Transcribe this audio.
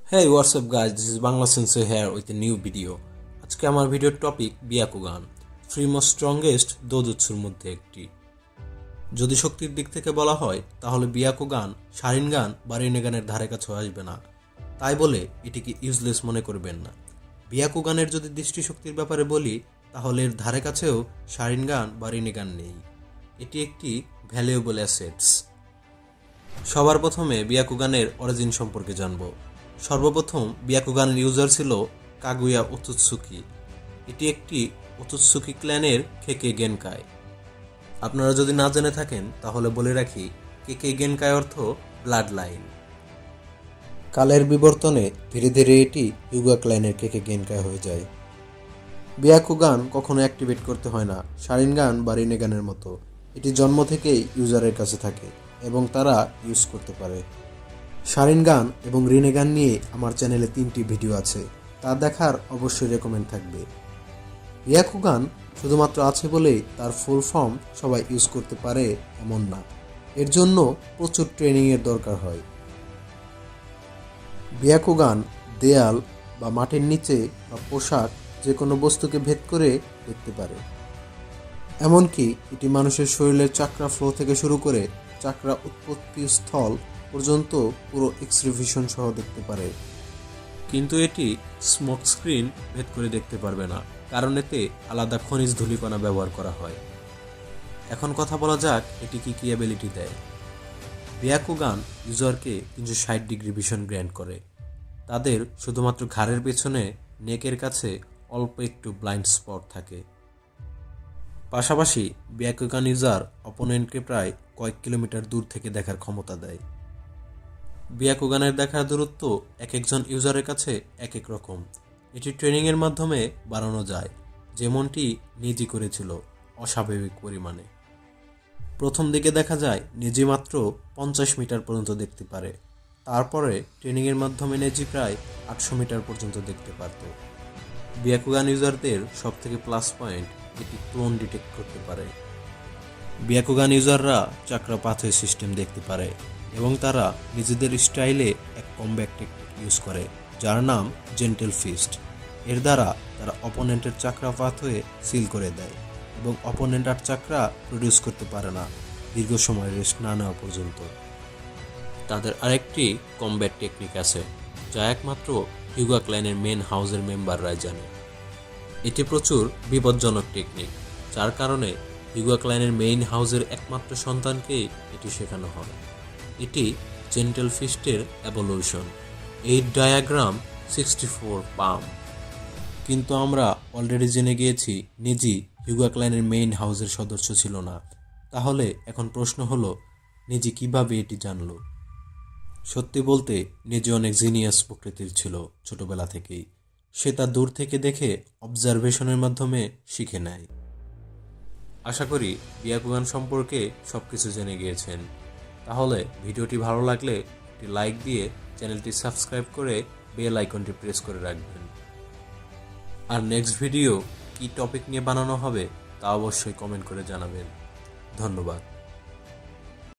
Hey, what's up guys? This is Bangla Sensei here with a new video. আজকে আমার ভিডিওর topic বিয়াকুগান, three most strongest দোজুৎসুর মধ্যে একটি। যদি শক্তির দিক থেকে বলা হয় তাহলে বিয়াকুগান শারিনগান বা রিনেগানের ধারে কাছেও আসবে না। তাই বলে এটিকে ইউজলেস মনে করবেন না। বিয়াকুগানের যদি দৃষ্টিশক্তির ব্যাপারে বলি তাহলে এর ধারে কাছেও শারিনগান বা রিনেগান নেই। এটি একটি ভ্যালুয়েবল অ্যাসেটস। সবার প্রথমে বিয়াকুগানের অরিজিন সম্পর্কে জানব। সর্বপ্রথম বিয়াকুগানের ইউজার ছিল কাগুয়া ওতোৎসুকি। এটি একটি ওতোৎসুকি ক্ল্যানের কেকে গেনকাই। আপনারা যদি না জেনে থাকেন তাহলে বলে রাখি, কেকে গেনকাই অর্থ ব্লাড লাইন। কালের বিবর্তনে ধীরে ধীরে এটি ইউগা ক্ল্যানের কেকে গেনকাই হয়ে যায়। বিয়াকুগান কখনো অ্যাক্টিভেট করতে হয় না শারিনগান বা রিনেগানের মতো। এটি জন্ম থেকেই ইউজারের কাছে থাকে এবং তারা ইউজ করতে পারে। শারিনগান এবং রিনেগান নিয়ে আমার চ্যানেলে 3টি ভিডিও আছে, তা দেখার অবশ্যই রেকমেন্ড থাকবে। বিয়াকুগান শুধুমাত্র আছে বলেই তার ফুল ফর্ম সবাই ইউজ করতে পারে এমন না, এর জন্য প্রচুর ট্রেনিংয়ের দরকার হয়। বিয়াকুগান দেয়াল বা মাটির নিচে বা পোশাক যে কোনো বস্তুকে ভেদ করে দেখতে পারে। এমনকি এটি মানুষের শরীরের চাকরা ফ্লো থেকে শুরু করে চাকরা উৎপত্তি স্থল পর্যন্ত পুরো এক্স-রে ভিশন সহ দেখতে পারে। কিন্তু এটি স্মোক স্ক্রিন ভেদ করে দেখতে পারবে না, কারণ এতে আলাদা খনিজ ধূলিকণা ব্যবহার করা হয়। এখন কথা বলা যাক এটি কি কি অ্যাবিলিটি দেয়। বিয়াকুগান ইউজারকে 360 ডিগ্রি ভিশন গ্র্যান্ট করে। তাদের শুধুমাত্র ঘাড়ের পেছনে নেকের কাছে অল্প একটু ব্লাইন্ড স্পট থাকে। পাশাপাশি বিয়াকুগান ইউজার অপোনেন্টকে প্রায় কয়েক কিলোমিটার দূর থেকে দেখার ক্ষমতা দেয়। বিয়াকুগানের দেখার দূরত্ব এক একজন ইউজারের কাছে এক এক রকম। এটি ট্রেনিংয়ের মাধ্যমে বাড়ানো যায়, যেমনটি নিজি করেছিল অস্বাভাবিক পরিমাণে। প্রথম দিকে দেখা যায় নিজি মাত্র 50 মিটার পর্যন্ত দেখতে পারে, তারপরে ট্রেনিংয়ের মাধ্যমে নেজি প্রায় 800 মিটার পর্যন্ত দেখতে পারত। বিয়াকুগান ইউজারদের সবথেকে প্লাস পয়েন্ট, এটি ক্লোন ডিটেক্ট করতে পারে। বিয়াকুগান ইউজাররা চাকরা পাথওয়ে সিস্টেম দেখতে পারে এবং তারা নিজেদের স্টাইলে এক কমব্যাক টেকনিক ইউজ করে যার নাম জেন্টেল ফিস্ট। এর দ্বারা তারা অপোনেন্টের চাকরা পাথওয়ে সিল করে দেয় এবং অপোনেন্ট আর চাকরা প্রডিউস করতে পারে না দীর্ঘ সময় রেস্ট না নেওয়া পর্যন্ত। তাদের আরেকটি কমব্যাট টেকনিক আছে যা একমাত্র হিউগা ক্ল্যানের মেন হাউসের মেম্বাররাই জানে। এটি প্রচুর বিপজ্জনক টেকনিক, যার কারণে হিউগা ক্ল্যানের মেইন হাউসের একমাত্র সন্তানকেই এটি শেখানো হয়। এটি জেন্টেল ফিস্টের এভলিউশন। এই ডায়াগ্রাম 64 পাম। কিন্তু আমরা অলরেডি জেনে গিয়েছি নিজি হিউগা ক্ল্যানের মেইন হাউসের সদস্য ছিল না। তাহলে এখন প্রশ্ন হলো, নিজি কিভাবে এটি জানলো? সত্যি বলতে নিজি অনেক জিনিয়াস প্রকৃতির ছিল ছোটবেলা থেকেই। সে তা দূর থেকে দেখে অবজারভেশনের মাধ্যমে শিখে নেয়। আশা করি বিয়াকুগান সম্পর্কে সবকিছু জেনে গিয়েছেন। তাহলে ভিডিওটি ভালো লাগলে একটি লাইক দিয়ে চ্যানেলটি সাবস্ক্রাইব করে বেল আইকনটি প্রেস করে রাখবেন। আর নেক্সট ভিডিও কি টপিক নিয়ে বানানো হবে তা অবশ্যই কমেন্ট করে জানাবেন। ধন্যবাদ।